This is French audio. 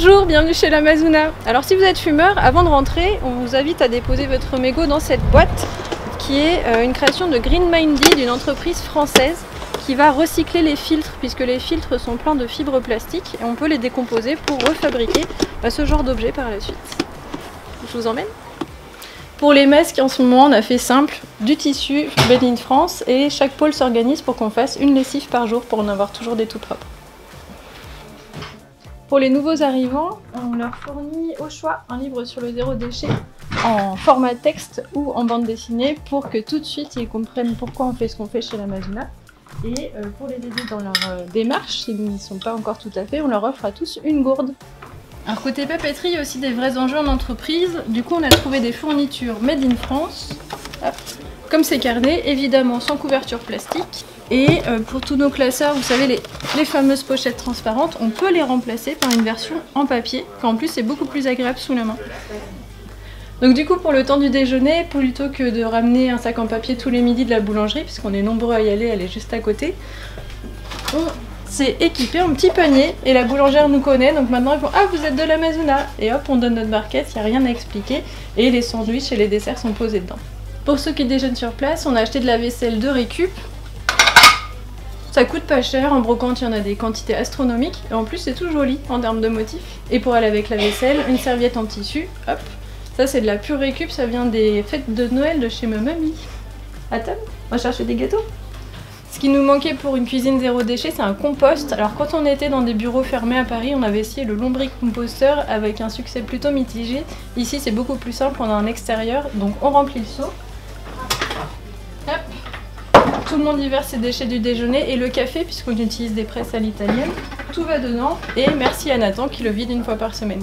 Bonjour, bienvenue chez l'Amazona. Alors si vous êtes fumeur, avant de rentrer, on vous invite à déposer votre mégot dans cette boîte qui est une création de Green Mindy, d'une entreprise française qui va recycler les filtres, puisque les filtres sont pleins de fibres plastiques et on peut les décomposer pour refabriquer ce genre d'objet par la suite. Je vous emmène. Pour les masques, en ce moment, on a fait simple, du tissu made in France, et chaque pôle s'organise pour qu'on fasse une lessive par jour pour en avoir toujours des tout propres. Pour les nouveaux arrivants, on leur fournit au choix un livre sur le zéro déchet en format texte ou en bande dessinée pour que tout de suite ils comprennent pourquoi on fait ce qu'on fait chez l'Amazona. Et pour les aider dans leur démarche, s'ils n'y sont pas encore tout à fait, on leur offre à tous une gourde. Alors côté papeterie, il y a aussi des vrais enjeux en entreprise. Du coup, on a trouvé des fournitures made in France, hop, comme ces carnets, évidemment sans couverture plastique. Et pour tous nos classeurs, vous savez, les fameuses pochettes transparentes, on peut les remplacer par une version en papier, qui en plus c'est beaucoup plus agréable sous la main. Donc du coup, pour le temps du déjeuner, plutôt que de ramener un sac en papier tous les midis de la boulangerie, puisqu'on est nombreux à y aller, elle est juste à côté, on s'est équipé en petit panier, et la boulangère nous connaît, donc maintenant ils font « Ah, vous êtes de l'Amazona !» Et hop, on donne notre barquette, il n'y a rien à expliquer, et les sandwichs et les desserts sont posés dedans. Pour ceux qui déjeunent sur place, on a acheté de la vaisselle de récup. Ça coûte pas cher, en brocante il y en a des quantités astronomiques, et en plus c'est tout joli en termes de motifs. Et pour aller avec la vaisselle, une serviette en tissu, hop. Ça c'est de la pure récup, ça vient des fêtes de Noël de chez ma mamie. À table, on va chercher des gâteaux. Ce qui nous manquait pour une cuisine zéro déchet, c'est un compost. Alors quand on était dans des bureaux fermés à Paris, on avait essayé le lombricomposteur avec un succès plutôt mitigé. Ici c'est beaucoup plus simple, on a un extérieur, donc on remplit le seau. Hop. Tout le monde y verse ses déchets du déjeuner et le café, puisqu'on utilise des presses à l'italienne. Tout va dedans, et merci à Nathan qui le vide une fois par semaine.